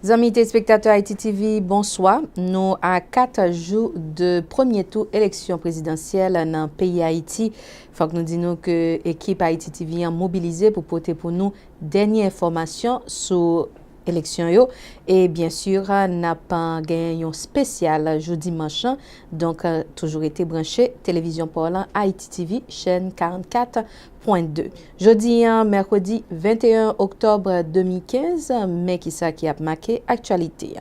Amis téléspectateurs Haïti TV, bonsoir. Nous à 4 jours de premier tour élection présidentielle dans le pays Haïti. Faut que nous disions que l'équipe Haïti TV est mobilisée pour porter pour nous dernière information sur élection yo et bien sûr n'a pas gagné un spécial jeudi dimanche donc toujours été branché télévision parlant Haïti TV chaîne 44.2 jeudi mercredi 21 octobre 2015 mais qui ça qui a marqué actualité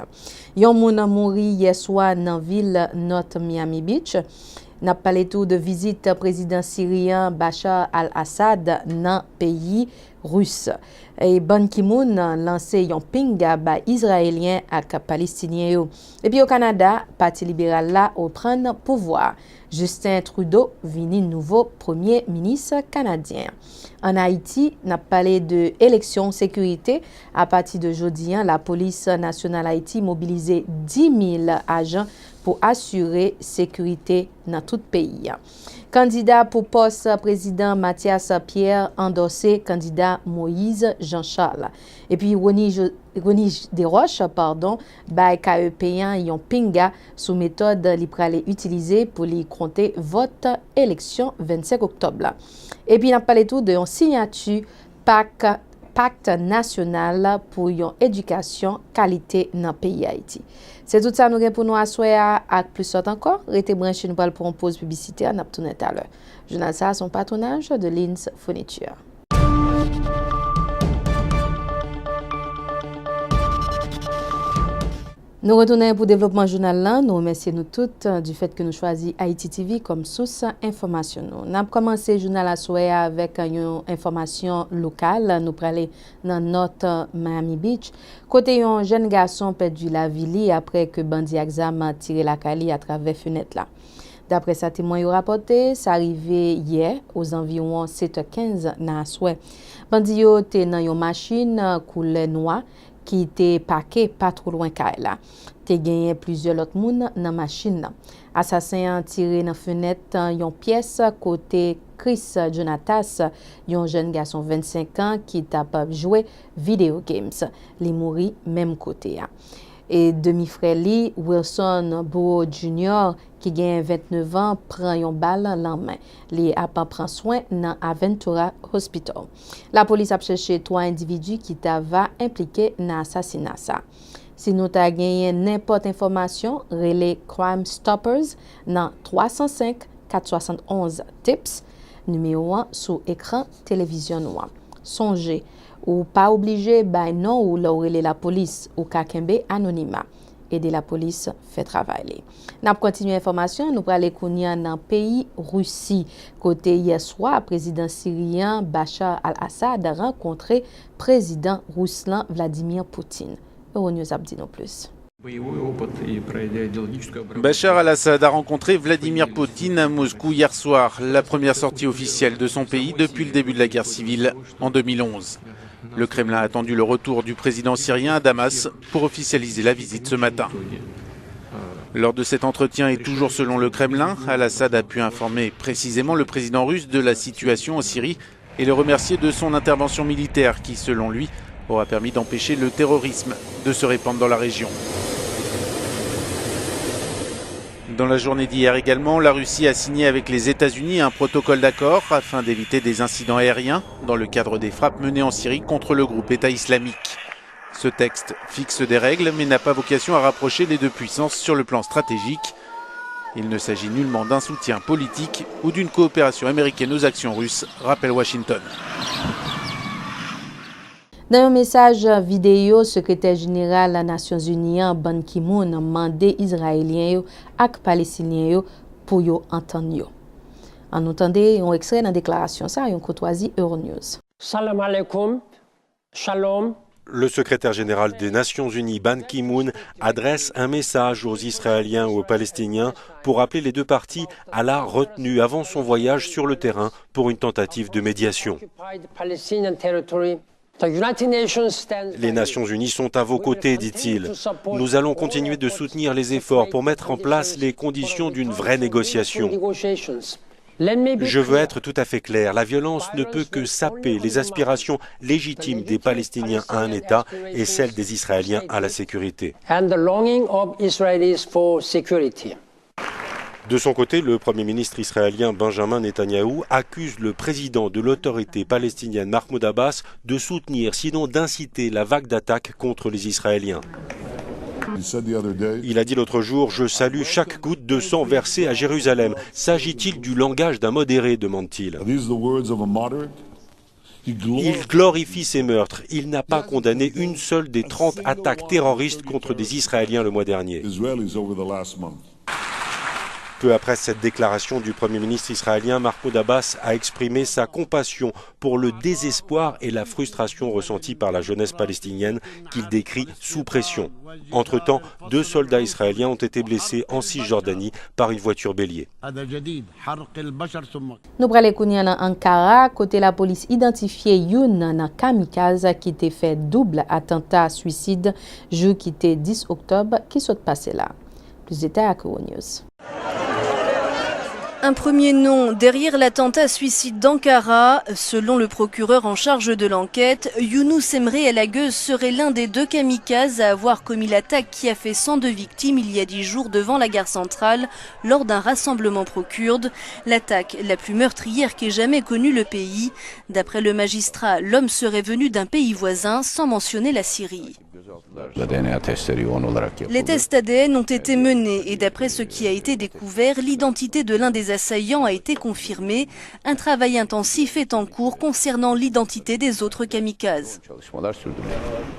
yon moun mouri hier soir dans ville North Miami Beach. N'a parlé tout de visite président syrien Bachar al-Assad dans pays russe. Et Ban Ki-moon lancé un pinga ba israélien ak palestinien. Et puis au Canada, parti libéral là au prendre pouvoir. Justin Trudeau vini nouveau premier ministre canadien. En Haïti, n'a parlé de élection sécurité à partir de jeudi, la police nationale Haïti mobilisé 10 000 agents pour assurer sécurité dans tout le pays. Candidat pour poste président Mathias Pierre endossé candidat Moïse Jean-Charles. Et puis Rony Desroches, by KEP1 yon pinga sous méthode li pralé utilisée pour li compter vote élection 25 octobre. Et puis n'a parlé tout de yon signature pacte national pour yon éducation qualité dans pays Haïti. C'est tout ça nous avons pour nous asseoir avec plus d'autres encore. Restez branchés nous pour une pause publicitaire n'a tout à l'heure. Journal ça son patronage de Lins Fourniture. Nous retournons pour le développement journal là. Nous remercions nous toutes du fait que nous choisissons Haïti TV comme source information. Nous avons commencé le journal à soir avec une information locale. Nous parlons dans notre Miami Beach. Côté un jeune garçon perdu la vie après que bandit exam a tiré la cali à travers fenêtre là. D'après sa témoin yo rapporté, ça arrivé hier aux environs 7h15 dans soir. Bandit yo était dans une machine couleur noire qui était parqué pas trop loin là. Te gagné plusieurs autres moun dans machine. Assassin tiré dans fenêtre yon pièce côté Chris Jonatas, yon jeune garçon 25 ans qui t'a joué video games. Li mouri même côté. Et demi-frère li Wilson Bowo Jr. qui gagne 29 ans prend yon balle en main. Li a pas prend soin dans Aventura Hospital. La police a cherché 3 individus qui t'ava impliqué dans assassinat ça. Si nous t'a gagné n'importe information, relais Crime Stoppers dans 305 471 tips numéro 1 sur écran télévision noir. Songez ou pas obligé by non ou relais la police ou kakembe anonymat. Aider la police fait travailler. N'a continué information, nous pral kounya dans pays Russie. Côté hier soir, président syrien Bachar al-Assad a rencontré président Ruslan Vladimir Poutine. Euronews a dit non plus. Bachar al-Assad a rencontré Vladimir Poutine à Moscou hier soir, la première sortie officielle de son pays depuis le début de la guerre civile en 2011. Le Kremlin a attendu le retour du président syrien à Damas pour officialiser la visite ce matin. Lors de cet entretien et toujours selon le Kremlin, al-Assad a pu informer précisément le président russe de la situation en Syrie et le remercier de son intervention militaire qui, selon lui, aura permis d'empêcher le terrorisme de se répandre dans la région. Dans la journée d'hier également, la Russie a signé avec les États-Unis un protocole d'accord afin d'éviter des incidents aériens dans le cadre des frappes menées en Syrie contre le groupe État islamique. Ce texte fixe des règles mais n'a pas vocation à rapprocher les deux puissances sur le plan stratégique. Il ne s'agit nullement d'un soutien politique ou d'une coopération américaine aux actions russes, rappelle Washington. Dans un message vidéo, secrétaire général des Nations Unies, Ban Ki-moon, a demandé Israéliens et Palestiniens pour yo entendre. En entendant un extrait dans la déclaration, ça, une courtoisie Euronews. Salam alaikum, shalom. Le secrétaire général des Nations Unies, Ban Ki-moon, adresse un message aux Israéliens ou aux Palestiniens pour appeler les deux parties à la retenue avant son voyage sur le terrain pour une tentative de médiation. Les Nations Unies sont à vos côtés, dit-il. Nous allons continuer de soutenir les efforts pour mettre en place les conditions d'une vraie négociation. Je veux être tout à fait clair, la violence ne peut que saper les aspirations légitimes des Palestiniens à un État et celles des Israéliens à la sécurité. De son côté, le Premier ministre israélien Benjamin Netanyahou accuse le président de l'autorité palestinienne Mahmoud Abbas de soutenir, sinon d'inciter la vague d'attaques contre les Israéliens. Il a dit l'autre jour « Je salue chaque goutte de sang versée à Jérusalem. S'agit-il du langage d'un modéré ?» demande-t-il. Il glorifie ces meurtres. Il n'a pas condamné une seule des 30 attaques terroristes contre des Israéliens le mois dernier. Peu après cette déclaration du Premier ministre israélien, Mahmoud Abbas a exprimé sa compassion pour le désespoir et la frustration ressentis par la jeunesse palestinienne qu'il décrit sous pression. Entre-temps, 2 soldats israéliens ont été blessés en Cisjordanie par une voiture bélier. Nous prenons l'économie en Ankara, côté la police identifié Youn un kamikaze qui était fait double attentat suicide jour qui était 10 octobre qui s'est passé là. Plus de détails à Euronews. Un premier nom derrière l'attentat suicide d'Ankara. Selon le procureur en charge de l'enquête, Younous Emre El Agueuz serait l'un des 2 kamikazes à avoir commis l'attaque qui a fait 102 victimes il y a 10 jours devant la gare centrale lors d'un rassemblement pro-kurde. L'attaque la plus meurtrière qu'ait jamais connue le pays. D'après le magistrat, l'homme serait venu d'un pays voisin sans mentionner la Syrie. Les tests ADN ont été menés et d'après ce qui a été découvert, l'identité de l'un des assaillants a été confirmée. Un travail intensif est en cours concernant l'identité des autres kamikazes.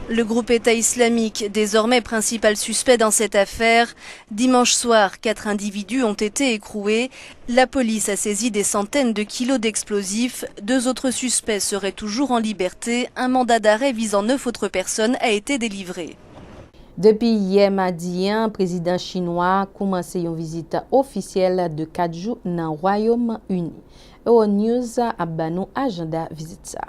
Le groupe État islamique, désormais principal suspect dans cette affaire, dimanche soir, 4 individus ont été écroués. La police a saisi des centaines de kilos d'explosifs. 2 autres suspects seraient toujours en liberté. Un mandat d'arrêt visant 9 autres personnes a été délivré. Depuis hier mardi, le président chinois a commencé une visite officielle de 4 jours dans le Royaume-Uni. Euronews a banou agenda visite ça.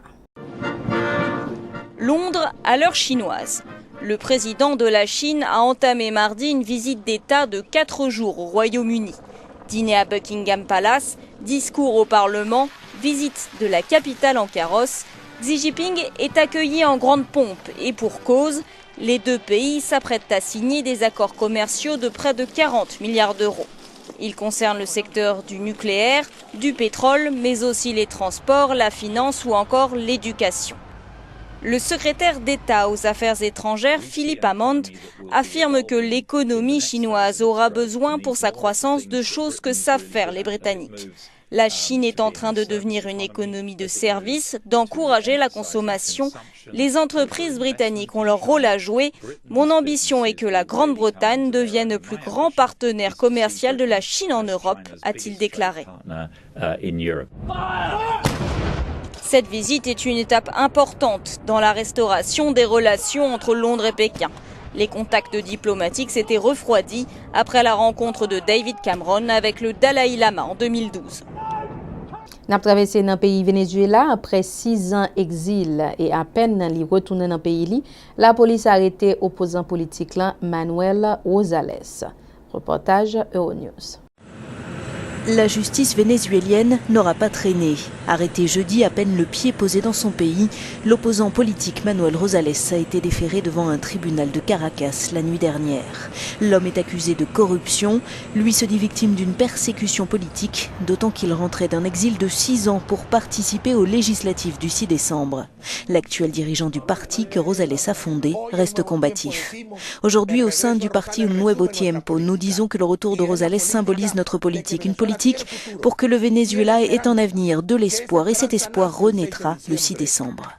Londres à l'heure chinoise. Le président de la Chine a entamé mardi une visite d'État de 4 jours au Royaume-Uni. Dîner à Buckingham Palace, discours au Parlement, visite de la capitale en carrosse. Xi Jinping est accueilli en grande pompe et pour cause, les 2 pays s'apprêtent à signer des accords commerciaux de près de 40 milliards d'euros. Ils concernent le secteur du nucléaire, du pétrole, mais aussi les transports, la finance ou encore l'éducation. Le secrétaire d'État aux Affaires étrangères, Philippe Hammond, affirme que l'économie chinoise aura besoin pour sa croissance de choses que savent faire les Britanniques. La Chine est en train de devenir une économie de services, d'encourager la consommation. Les entreprises britanniques ont leur rôle à jouer. Mon ambition est que la Grande-Bretagne devienne le plus grand partenaire commercial de la Chine en Europe, a-t-il déclaré. Cette visite est une étape importante dans la restauration des relations entre Londres et Pékin. Les contacts diplomatiques s'étaient refroidis après la rencontre de David Cameron avec le Dalai Lama en 2012. Nous avons traversé dans le pays Venezuela après 6 ans d'exil et à peine retourné dans le pays, la police a arrêté opposant politique Manuel Rosales. Reportage Euronews. La justice vénézuélienne n'aura pas traîné. Arrêté jeudi, à peine le pied posé dans son pays, l'opposant politique Manuel Rosales a été déféré devant un tribunal de Caracas la nuit dernière. L'homme est accusé de corruption. Lui se dit victime d'une persécution politique, d'autant qu'il rentrait d'un exil de 6 ans pour participer aux législatives du 6 décembre. L'actuel dirigeant du parti que Rosales a fondé reste combatif. Aujourd'hui, au sein du parti Un Nuevo Tiempo, nous disons que le retour de Rosales symbolise notre politique. Une politique pour que le Venezuela ait un avenir, de l'espoir, et cet espoir renaîtra le 6 décembre.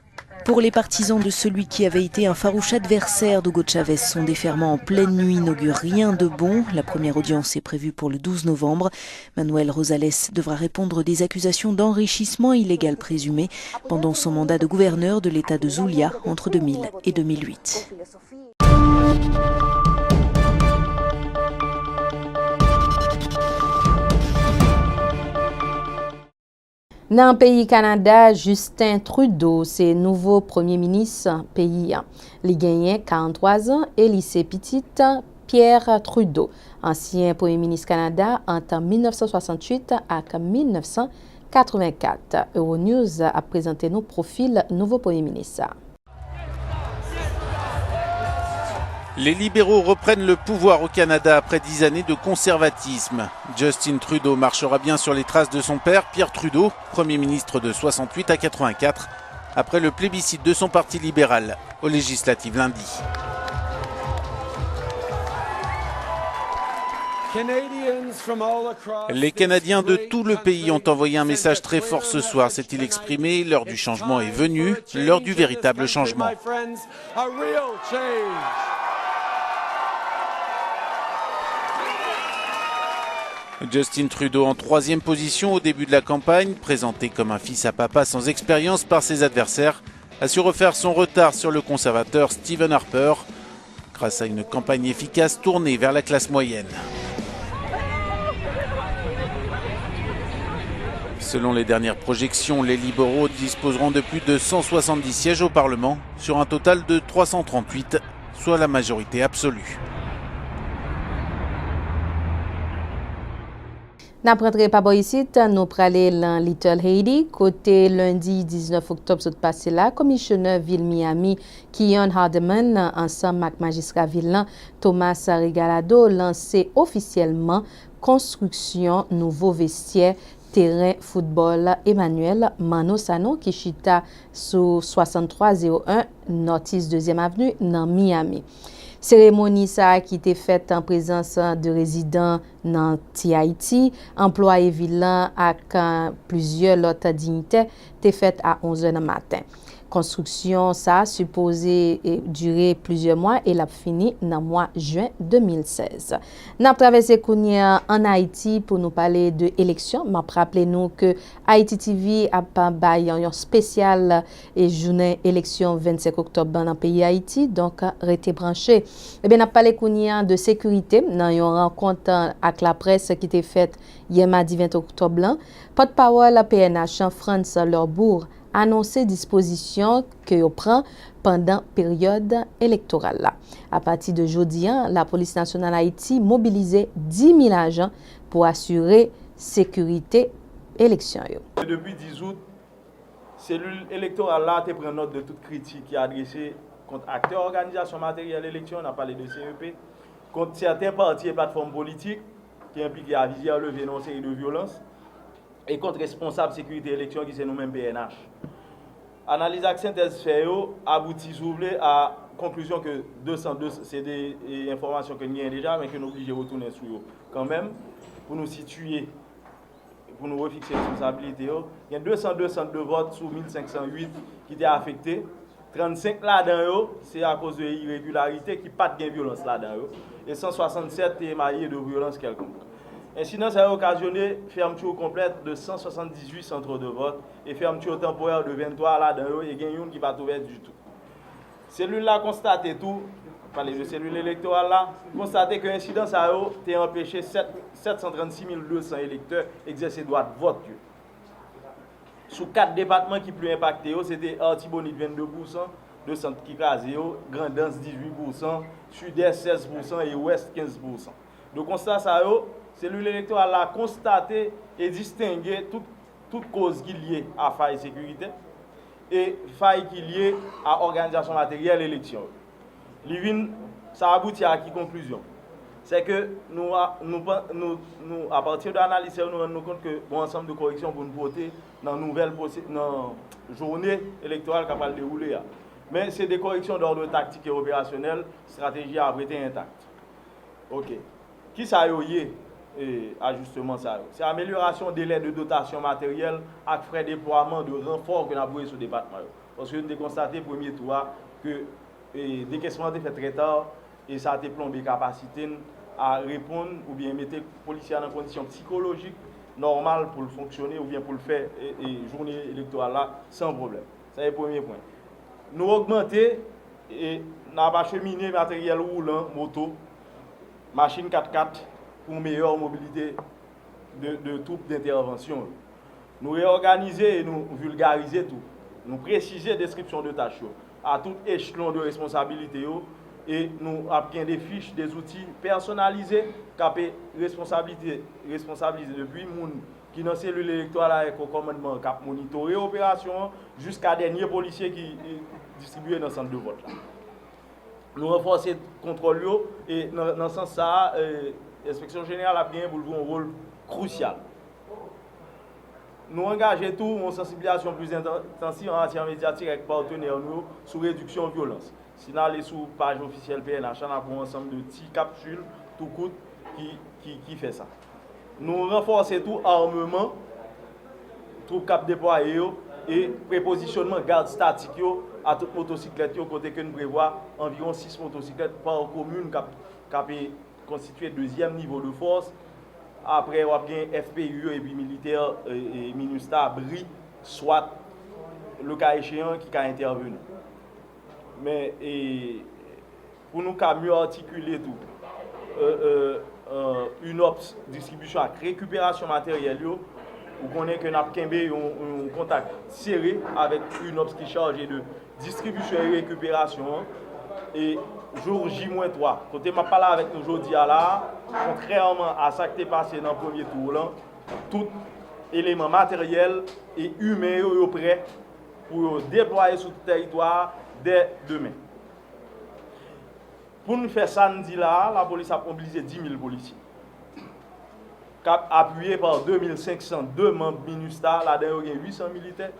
Pour les partisans de celui qui avait été un farouche adversaire d'Hugo Chavez, son déferment en pleine nuit n'augure rien de bon. La première audience est prévue pour le 12 novembre. Manuel Rosales devra répondre des accusations d'enrichissement illégal présumé pendant son mandat de gouverneur de l'État de Zulia entre 2000 et 2008. Dans le pays Canada, Justin Trudeau, c'est nouveau premier ministre pays. Il gagne 43 ans et lycée petite Pierre Trudeau, ancien premier ministre Canada entre 1968 et 1984. Euronews a présenté nos profils nouveau premier ministre. Les libéraux reprennent le pouvoir au Canada après 10 années de conservatisme. Justin Trudeau marchera bien sur les traces de son père, Pierre Trudeau, Premier ministre de 68 à 84, après le plébiscite de son parti libéral aux législatives lundi. Les Canadiens de tout le pays ont envoyé un message très fort ce soir, s'est-il exprimé. L'heure du changement est venue, l'heure du véritable changement. Justin Trudeau en 3e position au début de la campagne, présenté comme un fils à papa sans expérience par ses adversaires, a su refaire son retard sur le conservateur Stephen Harper, grâce à une campagne efficace tournée vers la classe moyenne. Selon les dernières projections, les libéraux disposeront de plus de 170 sièges au Parlement, sur un total de 338, soit la majorité absolue. N'apprendrez pas ici, nous parlons dans Little Haiti. Côté lundi 19 octobre, ce passé là, commissionnaire ville Miami, Keon Hardeman, ensemble avec magistrat ville Thomas Regalado, lancé officiellement construction nouveau vestiaire terrain football Emmanuel Manosano qui chita sur 6301 Northeast 2e Avenue dans Miami. Cérémonie ça qui était faite en présence de résidents dans Haïti, employés vilains avec plusieurs autres dignitaires, était faite à 11h du matin. Construction ça supposé durer plusieurs mois et l'a fini dans le mois juin 2016. Nous avons traversé en Haïti pour nous parler de l'élection. Je rappelle nous que Haïti TV a baillé un spécial et journée élection 25 octobre dans le pays Haïti, donc restez branchés. Eh bien, nous avons parlé de sécurité dans une rencontre avec la presse qui était faite hier mardi 20 octobre. Porte-parole PNH France Lorbourg annoncer dispositions que prend pendant période électorale. À partir de jeudi, la police nationale Haïti mobilisé 10 000 agents pour assurer sécurité élection. Depuis 10 août, cellule électorale là te prend note de toute critique qui est adressée contre acteurs, organisations matérielles élection, on a parlé de CEP, contre certains partis et plateformes politiques qui impliquent à viser à lever une série de violences, et contre responsable sécurité élection qui c'est nous-mêmes PNH. Analyse avec synthèse fait aboutit à conclusion que 202 c'est des informations que nous avons déjà mais que nous sommes obligés de retourner sur eux quand même pour nous situer, pour nous refixer les responsabilités. Il y a 202 centres de vote sur 1508 qui étaient affectés. 35 là-dedans, c'est à cause de l'irrégularité qui pas de violence là-dedans. Et 167 est émaillé de violence quelconque. Incident ça a occasionné fermeture complète de 178 centres de vote et fermeture temporaire de 23 là-dedans et il y a une qui va pas ouverte du tout. Cellule là constaté tout, parler de cellule électorale là, constaté que l'incident ça a empêché 736 200 électeurs exercer droit de vote. Sous 4 départements qui plus impactés, c'était Artibonite 22%, de centre qui crasé, Grand'Anse 18%, Sud-Est 16% et Ouest 15%. Donc constat ça cellule électorale a constaté et distingué toute cause qui est liée à faille sécurité et faille qui est liée à organisation matérielle élection. Ça aboutit à qui conclusion? C'est que nous, à partir de l'analyse, nous nous rendons compte que bon ensemble de corrections pour nous voter dans la nouvelle journée électorale qui va se dérouler. Mais c'est des corrections d'ordre tactique et opérationnel, stratégie à prêter intacte. Ok. Qui ça y est? Et ajustement ça. C'est amélioration des délai de dotation matérielle avec frais de déploiement de renfort que nous avons sur le département. Parce que nous avons constaté premier tour que le décaissement est fait très tard et ça a été plombé capacité à répondre ou bien mettre les policiers dans des conditions psychologiques normales pour le fonctionner ou bien pour le faire et journée électorale là sans problème. Ça c'est le premier point. Nous augmenter et nous avons acheminé matériel roulant, moto, machine 4x4 pour une meilleure mobilité de troupes d'intervention. Nous réorganiser et nous vulgariser tout. Nous préciser la description de tâches à tout échelon de responsabilité et nous avons des fiches, des outils personnalisés qui peuvent responsabiliser depuis moun qui dans cellule électorale avec au commandement qui a monitoré l'opération jusqu'à dernier policier qui distribué dans le centre de vote. Nous renforçons le contrôle et dans ce sens ça, l'inspection générale a bien pour jouer un rôle crucial. Nous engageons tout en sensibilisation plus intensive en matière médiatique avec partenaires nous sur réduction de violence. Si nous allons sur la page officielle PNH, nous avons un ensemble de petites capsules tout court qui fait ça. Nous renforçons tout armement, tout cap déployé et prépositionnement garde statique à toute motocyclette côté que nous prévoyons environ 6 motocyclettes par commune qui constitué deuxième niveau de force. Après, on a bien FPU et puis militaire et MINUSTA, BRI, soit le cas échéant qui a intervenu. Mais pour nous mieux articuler tout, une OPS distribution avec récupération matérielle, vous connaissez que nous avons un contact serré avec une OPS qui est chargée de distribution et récupération. Et jour J-3, quand je parle avec nous aujourd'hui, contrairement à ce qui est passé dans le premier tour, là, tout élément matériel et humain est prêt pour déployer sur le territoire dès demain. Pour nous faire ça, la police a mobilisé 10 000 policiers, appuyés par 2502 membres MINUSTA, là-dedans il y a 800 militaires,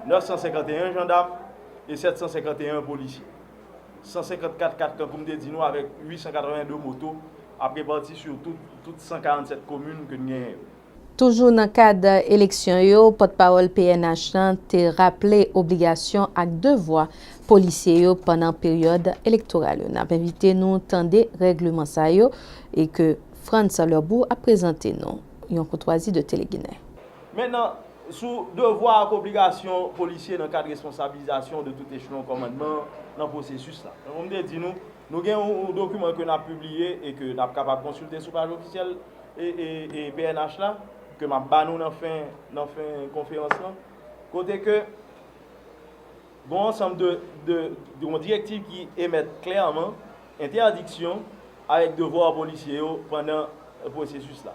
951 gendarmes et 751 policiers. 154 4 comme des dinos avec 882 motos après parti sur toutes 147 communes que nous avons. Toujours dans le cadre de l'élection, porte-parole PNH a rappelé obligation et devoir policiers pendant la période électorale. On a invité nous à entendre règlement ça et que France Lerbou a présenté nous une courtoisie de Télé-Guinée. Maintenant, sous devoir et obligation policiers dans le cadre de responsabilisation de tout échelon commandement dans le processus là. On dit nous avons un document que nous avons publié et que nous sommes capables de consulter sur la page officielle et PNH là, que nous avons dans la conférence là. Côté que bon ensemble de directives qui émettent clairement interdiction avec devoir policier pendant le processus là.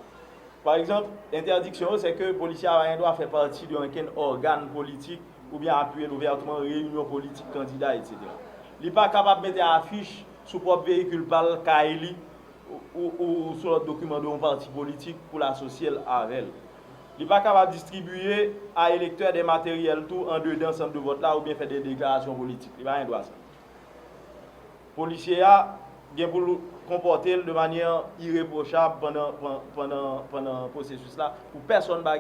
Par exemple, l'interdiction, c'est que le policier doit faire partie d'un organe politique ou bien appuyer ouvertement réunion politique, candidat, etc. Il n'est pas capable de mettre une affiche sur propre véhicule par le Kaili ou sur le document d'un parti politique pour l'associer avec elle. Il n'est pas capable de distribuer à électeurs des matériels tout en dedans centre de vote là ou bien faire des déclarations politiques. Il n'a pas droit à ça. Le policier a bien pour comporter de manière irréprochable pendant le processus là pour personne n'a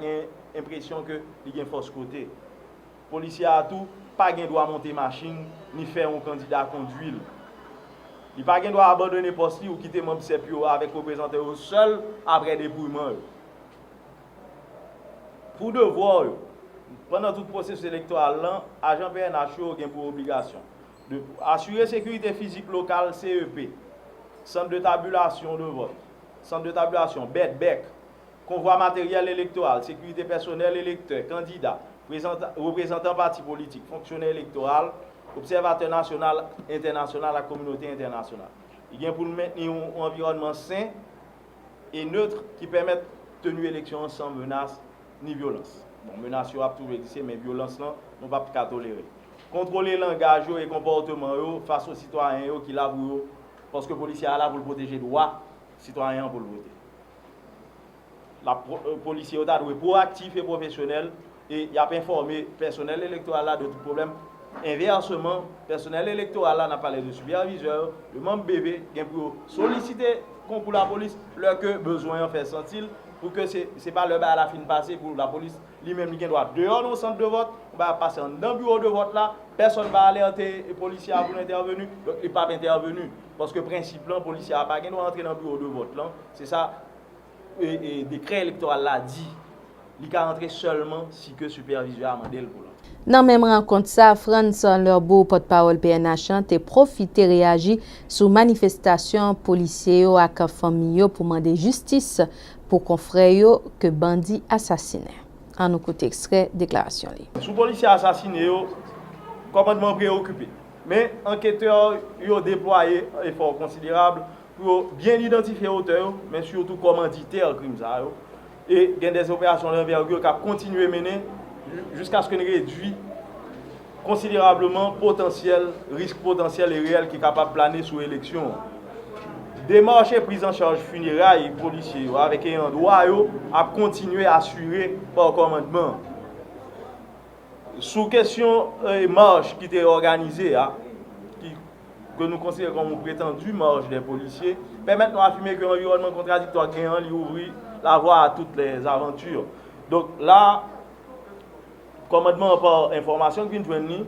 l'impression que il y a une force côté. Le policier a tout, pas de droit monter machine ni faire un candidat conduire. Il n'a pas de droit abandonner poste ou quitter membre CPO avec représentant seul après dépouillement. Pour devoir, pendant tout le processus électoral, l'agent PNH a pour obligation d'assurer la sécurité physique locale CEP, centre de tabulation de vote, centre de tabulation, BEC, convoi matériel électoral, sécurité personnelle électeur, candidat, représentant parti politique, fonctionnaire électoral, observateur national, international, la communauté internationale. Il y a pour maintenir un environnement sain et neutre qui permette de tenir l'élection sans menace ni violence. Bon, menace a toujours existé, mais violence, non, on ne va pas tolérer. Contrôler le langage et le comportement face aux citoyens qui là pour parce que le policier est là pour protéger les droits des citoyens pour le voter. Le policier doit être proactif et professionnel et il a informé le personnel électoral là de tout problème. Inversement, le personnel électoral là n'a parlé de superviseur, de membre BV, qui pour solliciter pour la police leur que besoin en fait sentir pour que ce n'est pas le à la fin passé pour la police lui-même qui doit dehors dans le centre de vote, on va passer dans le bureau de vote là, personne ne va alerter les policiers pour intervenir, donc il n'est pas intervenu. Parce que le principe, le policier n'a pas entrer dans le bureau de vote. C'est ça, et le décret électoral l'a dit, il peut entrer seulement si que le superviseur a demandé le pour. Dans la même rencontre, France Lerbou, porte-parole PNH, a profité de réagir sur manifestation policière à la famille pour demander justice pour confrères que bandits assassinés. En nous côté extrait, déclaration. Sous policier assassiné, commandement préoccupé. mais enquêteurs ont déployé un effort considérable pour bien identifier l'auteur, mais surtout commanditaire crime ça. Et il y a des opérations d'envergure qui ont continué à mener jusqu'à ce qu'on réduise considérablement risque potentiel et réel qui est capable de planer sous l'élection. Démarche et prise en charge funérailles policiers avec un droit à continuer à assurer par commandement. Sous question marche qui était organisée, que nous considérons comme une prétendue marche des policiers, permettent de affirmer que l'environnement contradictoire lui ouvre la voie à toutes les aventures. Donc là, commandement par information qui nous donne,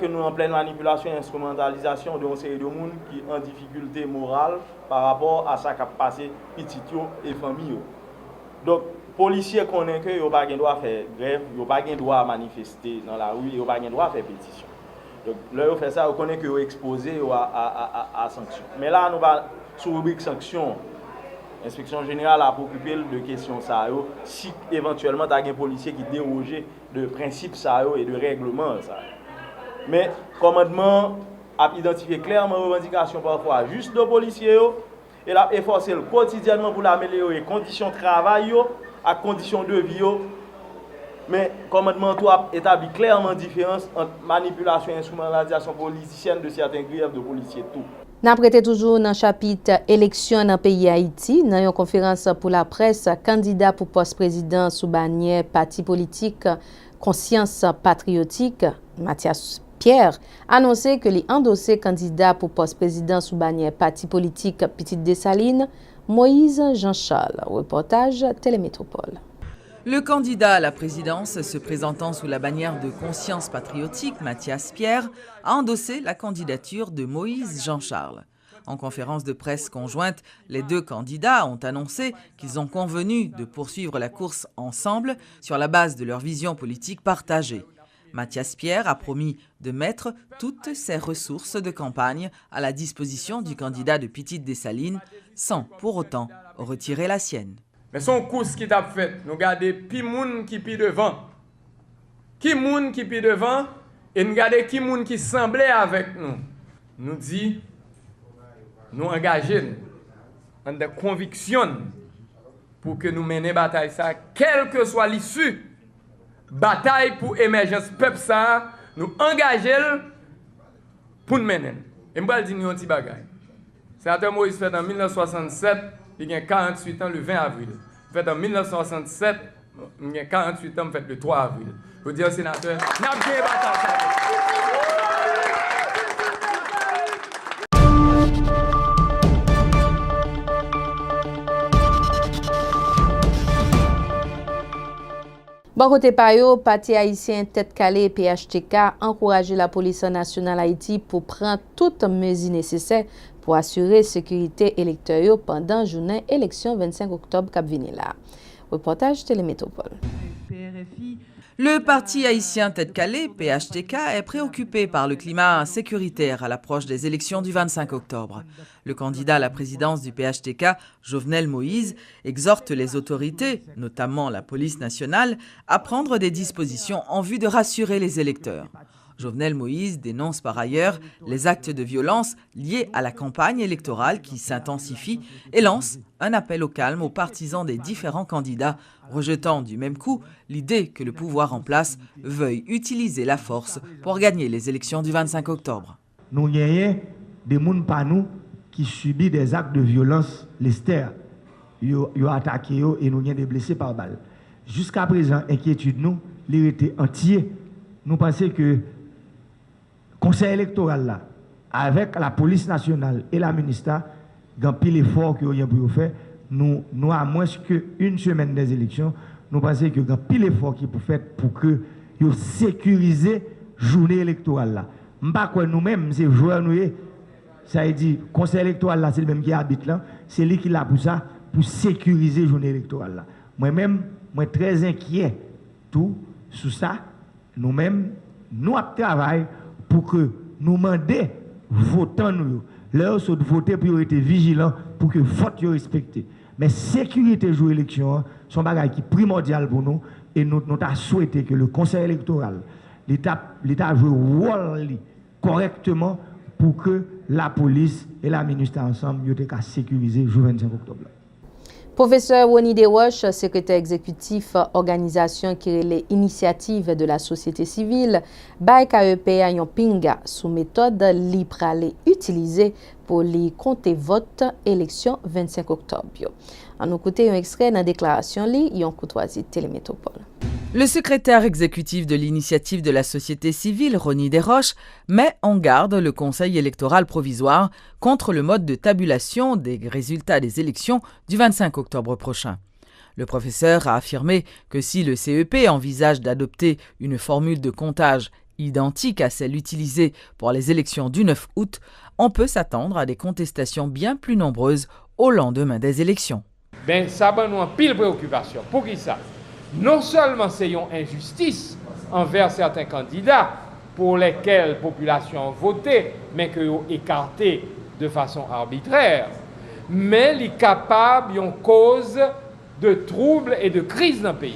que nous en pleine manipulation et instrumentalisation de série de monde qui en difficulté morale par rapport à ça qui a passé petit et famille. Donc, policiers connaissent que n'ont pas le droit à faire grève, n'ont pas le droit à manifester dans la rue, n'ont pas le droit à faire pétition. Donc, là, ils fait ça, ils connaissent qu'ils sont exposés à sanctions. Mais là, nous va sur rubrique sanctions. L'inspection générale a préoccupé de questions ça, si éventuellement il y a un policier qui dérogeait de principes ça et de règlements ça. Mais le commandement a identifié clairement les revendications parfois juste de policiers et l'a efforcé quotidiennement pour améliorer les conditions de travail et les conditions de vie. Mais le commandement a établi clairement la différence entre manipulation et instrumentalisation politicienne de certains griefs de policiers. Tout. Nous prêté toujours dans le chapitre élection dans le pays Haïti, dans une conférence pour la presse, candidat pour poste président sous bannière parti politique Conscience patriotique, Mathias Pierre, annoncé que les endossé candidat pour poste président sous bannière parti politique Petite Dessalines, Moïse Jean-Charles. Reportage Télémétropole. Le candidat à la présidence, se présentant sous la bannière de Conscience patriotique, Mathias Pierre, a endossé la candidature de Moïse Jean-Charles. En conférence de presse conjointe, les deux candidats ont annoncé qu'ils ont convenu de poursuivre la course ensemble sur la base de leur vision politique partagée. Mathias Pierre a promis de mettre toutes ses ressources de campagne à la disposition du candidat de Petite Dessalines, sans pour autant retirer la sienne. Mais son course qui t'a fait, nous regardons qui moun qui pi devant. Qui moun qui pi devant et nous regardons qui moun qui semblait avec nous. Nous dit, nous engager en des convictions pour que nous menions bataille ça, quelle que soit l'issue. Bataille pour émergence peuple ça, nous engager pour nous mener. Et je vais dire un petit bagage. Sénateur Moïse fait en 1967. Il y a 48 ans le 20 avril. Fait en 1967, il y a 48 ans, fait le 3 avril. Je veux dire, sénateur, n'a pas de bataille. Bon côté payo, parti haïtien tête calée PHTK encourager la police nationale Haïti pour prendre toutes mesures nécessaires pour assurer sécurité électorale pendant journée élection 25 octobre cap vini là. Reportage Télémétropole. Le parti haïtien Tête Calée, PHTK, est préoccupé par le climat sécuritaire à l'approche des élections du 25 octobre. Le candidat à la présidence du PHTK, Jovenel Moïse, exhorte les autorités, notamment la police nationale, à prendre des dispositions en vue de rassurer les électeurs. Jovenel Moïse dénonce par ailleurs les actes de violence liés à la campagne électorale qui s'intensifie et lance un appel au calme aux partisans des différents candidats, rejetant du même coup l'idée que le pouvoir en place veuille utiliser la force pour gagner les élections du 25 octobre. Nous avons des gens par nous qui subissent des actes de violence lestère. Ils ont attaqué et nous avons des blessés par balle. Jusqu'à présent, inquiétude nous, l'hérité entier, nous pensons que le conseil électoral là, avec la police nationale et la ministère, dans pile effort que nous avons fait, nous à moins qu'une semaine des élections, nous pensons que dans pile effort qui peut faire pour que nous sécuriser la journée électorale là. M'pas quoi nous-mêmes, c'est joueurs nous, ça veut dire conseil électoral là, c'est le même qui habite là, c'est lui qui l'a pour ça, pour sécuriser la journée électorale là. Moi-même, moi très inquiet tout sur ça. Nous-mêmes, nous travaillons pour que nous demandions votants nous, leur de voter pour être vigilants pour que le vote soit respecté. Mais sécurité jour élection, c'est un bagage qui est primordial pour nous et nous avons souhaité que le conseil électoral, l'État joue un rôle correctement pour que la police et la ministre ensemble soient sécurisés le 25 octobre. Professeur Woni Desroches, secrétaire exécutif organisation qui est l'initiative de la société civile, bay KEP a yon pinga sous méthode li prale utilisée pour les compter vote élection 25 octobre. En écouter un extrait dans la déclaration li yon courtoisie Télémétropole. Le secrétaire exécutif de l'initiative de la société civile, Woni Desroches, met en garde le Conseil électoral provisoire contre le mode de tabulation des résultats des élections du 25 octobre prochain. Le professeur a affirmé que si le CEP envisage d'adopter une formule de comptage identique à celle utilisée pour les élections du 9 août, on peut s'attendre à des contestations bien plus nombreuses au lendemain des élections. Ça va nous en pile préoccupation. Pour qui ça? Non seulement c'est une injustice envers certains candidats pour lesquels la population a voté, mais qu'ils ont écarté de façon arbitraire, mais il est capable d'une cause de troubles et de crise dans le pays.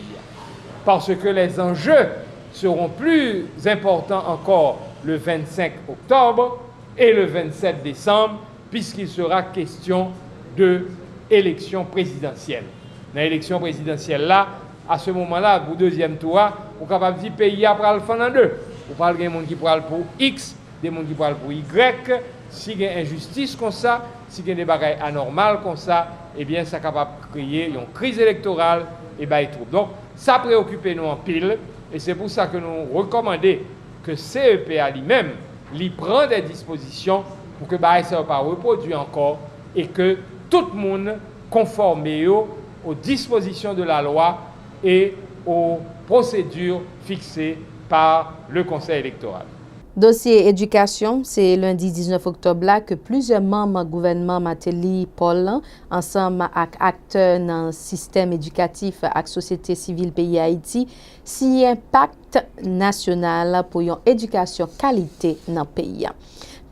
Parce que les enjeux seront plus importants encore le 25 octobre et le 27 décembre, puisqu'il sera question de élection présidentielle. Dans l'élection présidentielle là, à ce moment-là, pour le deuxième tour, on est capable de dire que le pays a le faire en deux. On parle des gens qui parlent pour X, des gens qui parlent pour Y. Si il y a une injustice comme ça, si il y a des bagailles anormales comme ça, eh bien, ça est capable de créer une crise électorale et tout. Donc, ça préoccupe nous en pile. Et c'est pour ça que nous recommandons que CEP à lui-même, lui prend des dispositions pour que ça ne soit pas reproduit encore et que tout le monde conforme aux dispositions de la loi et aux procédures fixées par le Conseil électoral. Dossier éducation, c'est lundi 19 octobre là que plusieurs membres du gouvernement Mateli Paul ensemble avec acteurs dans le système éducatif et société civile pays Haïti signent un pacte national pour une éducation qualité dans le pays.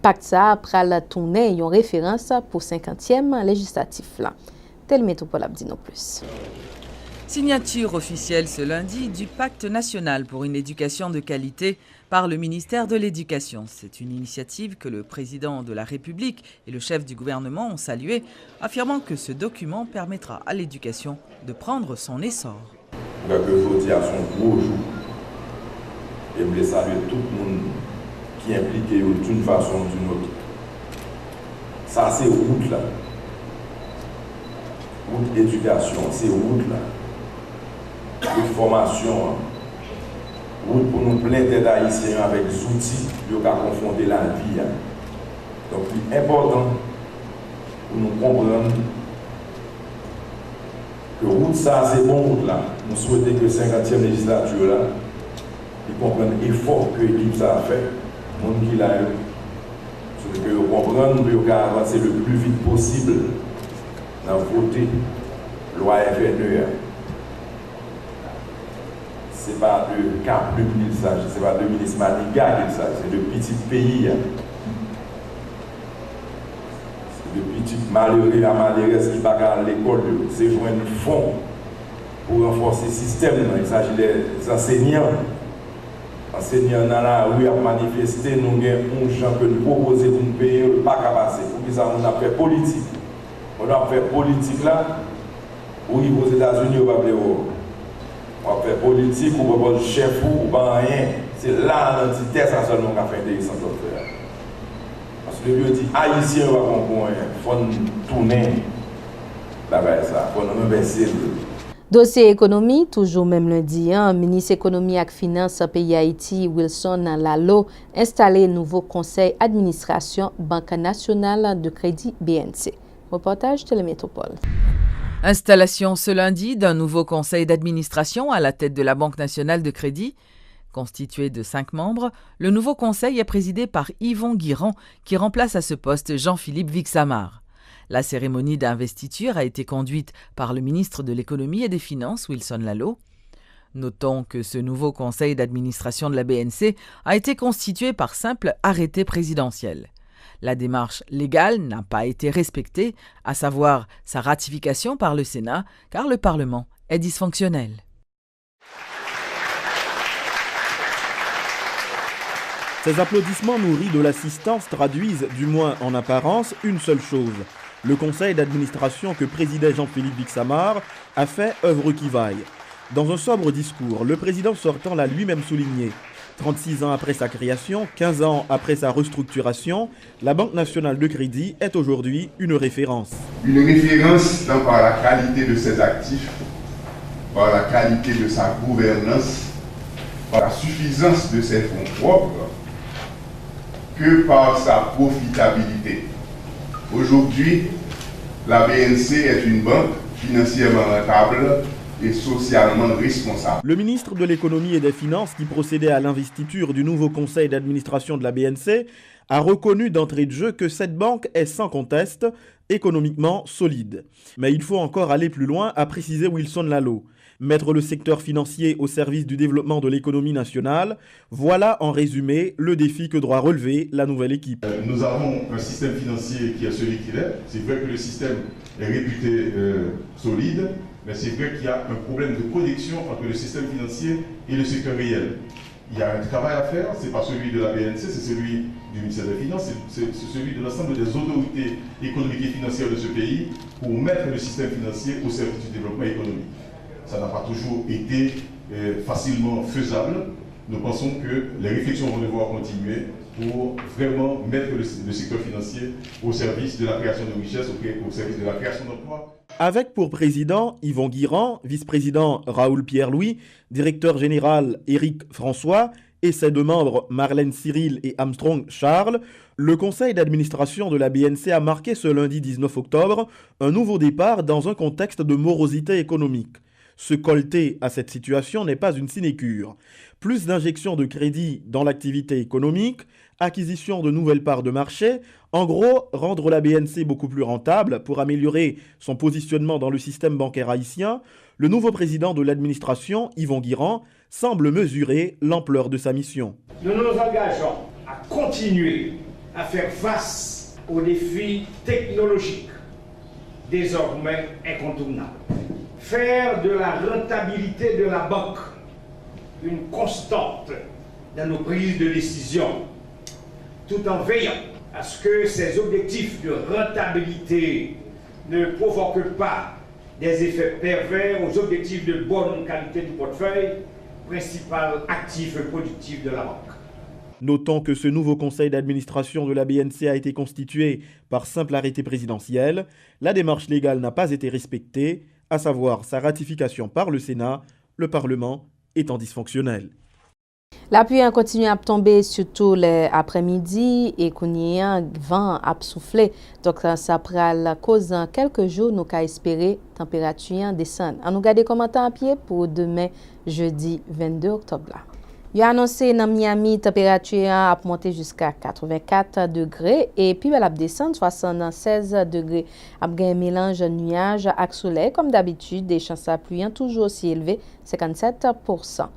Pacte ça après la tournée une référence pour 50e législatif là. Tel Métropole dit non plus. Signature officielle ce lundi du Pacte national pour une éducation de qualité par le ministère de l'Éducation. C'est une initiative que le président de la République et le chef du gouvernement ont saluée, affirmant que ce document permettra à l'éducation de prendre son essor. Je veux dire à son gros jour et je veux saluer tout le monde qui est impliqué d'une façon ou d'une autre. Ça, c'est route là. Route éducation, c'est route là. Route formation, route pour nous plein d'aide haïtiens avec des outils qui ont confronter la vie. Donc, c'est important pour nous comprendre que route ça, c'est bon route là. Nous souhaitons que 50e législature là, ils comprennent l'effort que l'équipe a fait, le monde qui l'a eu, pour que nous comprenions que nous avancer le plus vite possible dans voter loi FNE. Ce n'est pas de Cap le ministre, ce n'est pas de ministre Maniga qui s'agit, c'est de petits pays. C'est de petits malheureux et malheureuses qui ne sont pas à l'école. C'est jouer un fonds pour renforcer le système. Il s'agit des enseignants. Enseignants dans la rue à manifester, nous avons un gens que nous proposons pour nous payer, pas qu'à passer. Pour que ça, on a fait politique. On a fait politique là, où ils vont aux États-Unis, on va faire. On va faire politique, ou on va faire chef ou pas rien. C'est là l'entité, ça seulement qu'on a fait intéressant. Parce que le dit haïtien va comprendre, il faut tourner là-bas, ça, il faut nous inverser. Dossier économie, toujours même lundi, ministre économie et finance pays Haïti, Wilson Lalo, installé nouveau conseil administration Banque nationale de crédit BNC. Reportage Télémétropole. Installation ce lundi d'un nouveau conseil d'administration à la tête de la Banque nationale de crédit. Constitué de 5 membres, le nouveau conseil est présidé par Yvon Guirand, qui remplace à ce poste Jean-Philippe Vixamar. La cérémonie d'investiture a été conduite par le ministre de l'Économie et des Finances, Wilson Lalo. Notons que ce nouveau conseil d'administration de la BNC a été constitué par simple arrêté présidentiel. La démarche légale n'a pas été respectée, à savoir sa ratification par le Sénat, car le Parlement est dysfonctionnel. Ces applaudissements nourris de l'assistance traduisent, du moins en apparence, une seule chose. Le conseil d'administration que présidait Jean-Philippe Bixamar a fait œuvre qui vaille. Dans un sobre discours, le président sortant l'a lui-même souligné. 36 ans après sa création, 15 ans après sa restructuration, la Banque nationale de crédit est aujourd'hui une référence. Une référence tant par la qualité de ses actifs, par la qualité de sa gouvernance, par la suffisance de ses fonds propres, que par sa profitabilité. Aujourd'hui, la BNC est une banque financièrement rentable et socialement responsable. Le ministre de l'économie et des finances, qui procédait à l'investiture du nouveau conseil d'administration de la BNC, a reconnu d'entrée de jeu que cette banque est sans conteste économiquement solide. Mais il faut encore aller plus loin, a précisé Wilson Lalot. Mettre le secteur financier au service du développement de l'économie nationale, voilà en résumé le défi que doit relever la nouvelle équipe. Nous avons un système financier qui est celui qu'il est. C'est vrai que le système est réputé solide, mais c'est vrai qu'il y a un problème de connexion entre le système financier et le secteur réel. Il y a un travail à faire, ce n'est pas celui de la BNC, c'est celui du ministère des Finances, c'est celui de l'ensemble des autorités économiques et financières de ce pays pour mettre le système financier au service du développement économique. Ça n'a pas toujours été facilement faisable. Nous pensons que les réflexions vont devoir continuer pour vraiment mettre le secteur financier au service de la création de richesses, au service de la création d'emplois. Avec pour président Yvon Guirand, vice-président Raoul Pierre-Louis, directeur général Éric François et ses deux membres Marlène Cyril et Armstrong Charles, le conseil d'administration de la BNC a marqué ce lundi 19 octobre un nouveau départ dans un contexte de morosité économique. Se colter à cette situation n'est pas une sinécure. Plus d'injections de crédit dans l'activité économique, acquisition de nouvelles parts de marché, en gros, rendre la BNC beaucoup plus rentable pour améliorer son positionnement dans le système bancaire haïtien, le nouveau président de l'administration, Yvon Guirand, semble mesurer l'ampleur de sa mission. Nous nous engageons à continuer à faire face aux défis technologiques, désormais incontournables. Faire de la rentabilité de la banque une constante dans nos prises de décision, tout en veillant à ce que ces objectifs de rentabilité ne provoquent pas des effets pervers aux objectifs de bonne qualité du portefeuille, principal actif productif de la banque. Notons que ce nouveau conseil d'administration de la BNC a été constitué par simple arrêté présidentiel. La démarche légale n'a pas été respectée, à savoir sa ratification par le Sénat, le Parlement étant dysfonctionnel. La pluie a continué à tomber surtout l'après-midi et qu'on y a un vent à souffler. Donc ça prend la cause dans quelques jours, nous avons espéré température descendre. On nous garde commentaire à pied pour demain, jeudi 22 octobre. Il a annoncé dans Miami, température a monté jusqu'à 84 degrés et puis elle a descendu 76 degrés. Après un mélange nuages avec soleil, comme d'habitude, des chances à pluie toujours aussi élevées, 57%.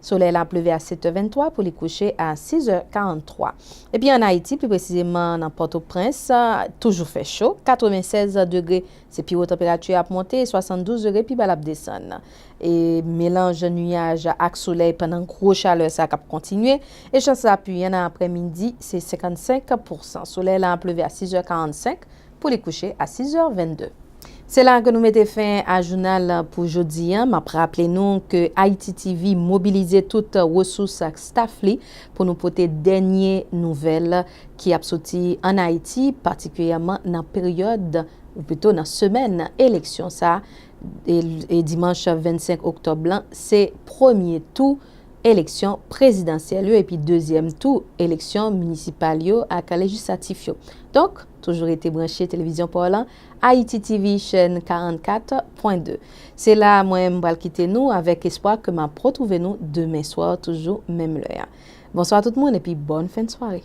Soleil a pleuvé à 7h23 pour les coucher à 6h43. Et puis en Haïti, plus précisément dans Port-au-Prince, toujours fait chaud, 96 degrés, c'est plus haute température à monter, 72 degrés puis elle a descendu. Et mélange nuages avec soleil pendant gros chaleur, ça a continué. Et chance à pluie en après-midi, c'est 55%. Soleil a pleuvé à 6h45 pour les coucher à 6h22. C'est là que nous mettons fin à journal pour aujourd'hui. Rappelez-nous que Haïti TV mobilisait toutes ressources staff pour nous porter dernières nouvelles qui a sorti en Haïti, particulièrement dans la période, ou plutôt dans la semaine élection. Ça, et dimanche 25 octobre, c'est premier tour élection présidentielle et puis deuxième tour élection municipale à législatif. Donc, toujours été branché télévision parlant, Haïti TV chaîne 44.2. C'est là, moi, je vais quitter nous avec espoir que je retrouve nous demain soir, toujours même l'heure. Bonsoir tout le monde et puis bonne fin de soirée.